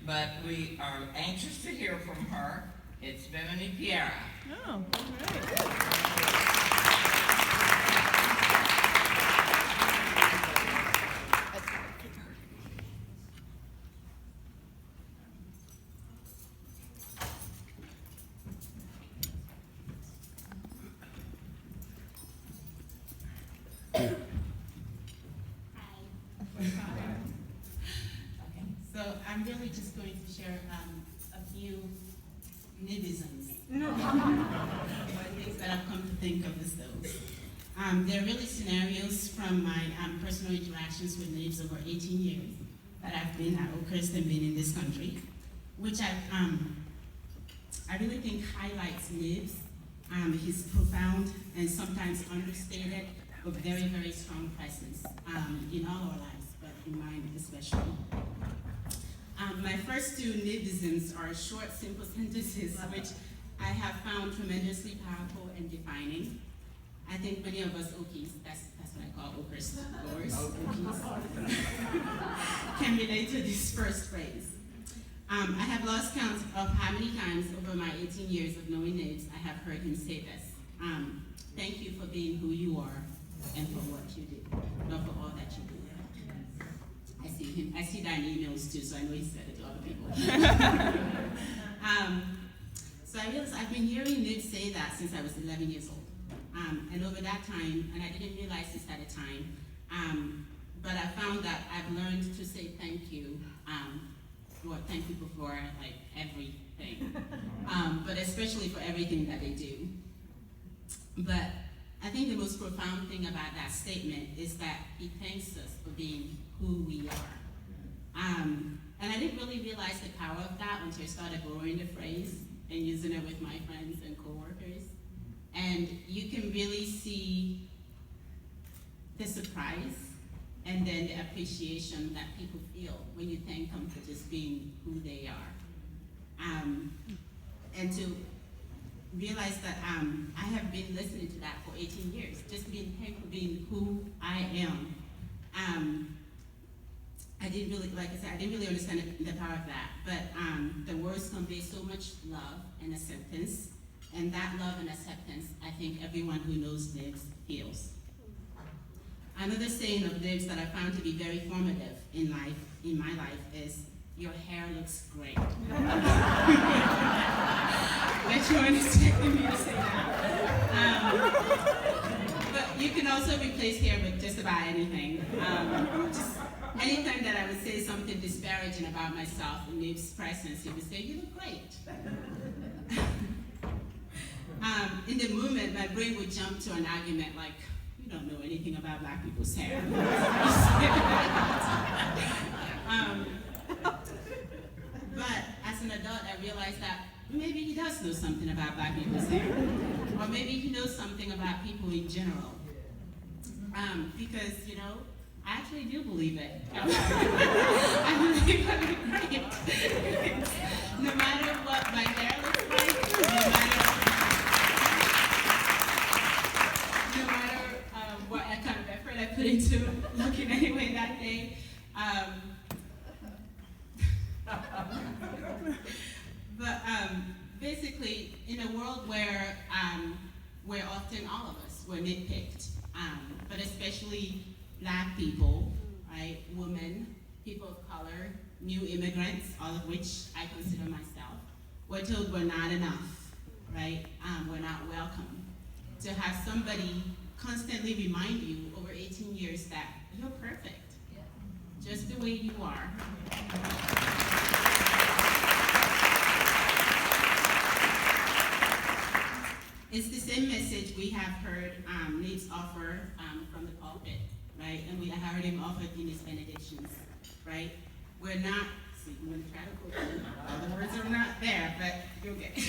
but we are anxious to hear from her. It's Bethany Pierre. Oh, all right. So I'm really just going to share a few Nibisms, or things that I've come to think of as those. They're really scenarios from my personal interactions with Nibs over 18 years that I've been at Oakhurst and been in this country, which I really think highlights Nibs, his profound and sometimes understated, but very, very strong presence in all our lives, but in mine especially. My first two Nibisms are short, simple sentences, which I have found tremendously powerful and defining. I think many of us Okies, that's what I call Oakhurst goers, Okies, can relate to this first phrase. I have lost count of how many times over my 18 years of knowing Nibs I have heard him say this. Thank you for being who you are and for what you do, not for all that you do. I see that in emails too, so I know he said it to other people. So I realized I've been hearing Nibs say that since I was 11 years old. And over that time, and I didn't realize this at the time, but I found that I've learned to say thank you, thank people for like everything, but especially for everything that they do. But I think the most profound thing about that statement is that he thanks us for being who we are. And I didn't really realize the power of that until I started borrowing the phrase and using it with my friends and coworkers. And you can really see the surprise and then the appreciation that people feel when you thank them for just being who they are. And to realize that I have been listening to that for 18 years, just being thankful for being who I am. I didn't really, like I said, I didn't really understand the power of that, but the words convey so much love and acceptance, and that love and acceptance, I think everyone who knows Nibs feels. Another saying of Nibs that I found to be very formative in my life is, your hair looks great. Bet you weren't expecting me to say that. But you can also replace hair with just about anything. Just anytime that I would say something disparaging about myself in Nibs' presence, he would say, you look great. In the moment, my brain would jump to an argument like, you don't know anything about black people's hair. But as an adult, I realized that maybe he does know something about black people's hair. Or maybe he knows something about people in general. Because, I actually do believe it. I believe I look great. No matter what my hair looks like, no matter what kind of effort I put into looking anyway that day. But basically, in a world where often all of us were nitpicked, but especially black people, right, women, people of color, new immigrants, all of which I consider myself, we're told we're not enough, right? We're not welcome. To have somebody constantly remind you over 18 years that you're perfect, just the way you are. It's the same message we have heard Nibs offer from the pulpit, right? And we heard him offer in his benedictions, right? We're not, see, I'm going to try to quote all the words are not there, but you'll get it.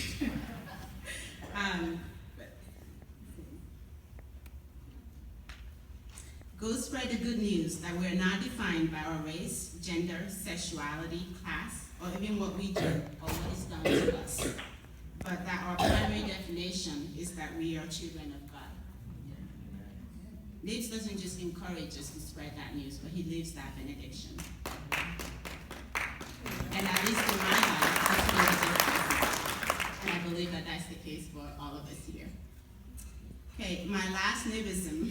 Go spread the good news that we're not defined by our race, gender, sexuality, class, or even what we do or what is done to us. But that our primary definition is that we are children of God. Nibs doesn't just encourage us to spread that news, but he lives that benediction. And at least the last Nibism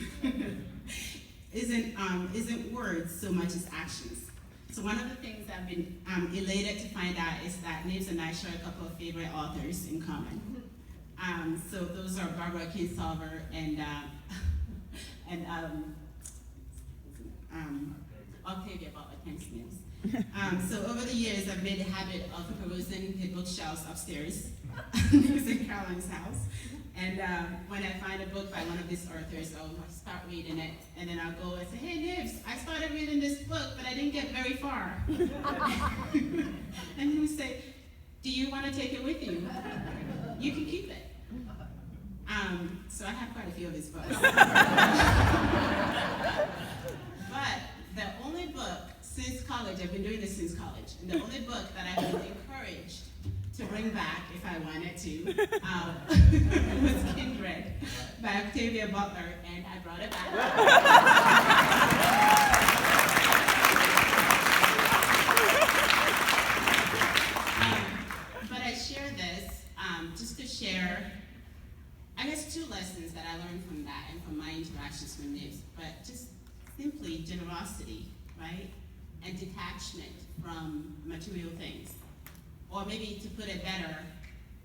isn't words so much as actions. So one of the things I've been elated to find out is that Nibs and I share a couple of favorite authors in common. So those are Barbara Kingsolver and Octavia Butler. Thanks, Nibs. So over the years, I've made a habit of perusing the bookshelves upstairs in Caroline's house. And when I find a book by one of these authors, I'll start reading it, and then I'll go and say, hey, Nibs, I started reading this book, but I didn't get very far. And he would say, do you want to take it with you? You can keep it. So I have quite a few of his books. But the only book since college, I've been doing this since college, and the only book that I've been encouraged to bring back if I wanted to was Kindred by Octavia Butler, and I brought it back. But I share this just to share, I guess, 2 lessons that I learned from that and from my interactions with Nibs, but just simply generosity, right? And detachment from material things. Or maybe to put it better,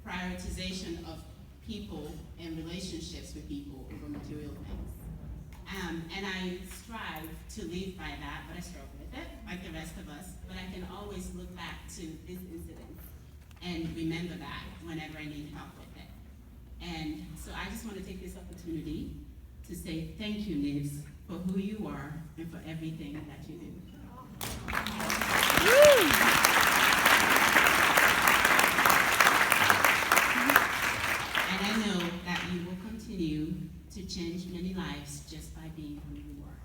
prioritization of people and relationships with people over material things. And I strive to live by that, but I struggle with it, like the rest of us. But I can always look back to this incident and remember that whenever I need help with it. And so I just want to take this opportunity to say thank you, Nibs, for who you are and for everything that you do. And I know that you will continue to change many lives just by being who you are.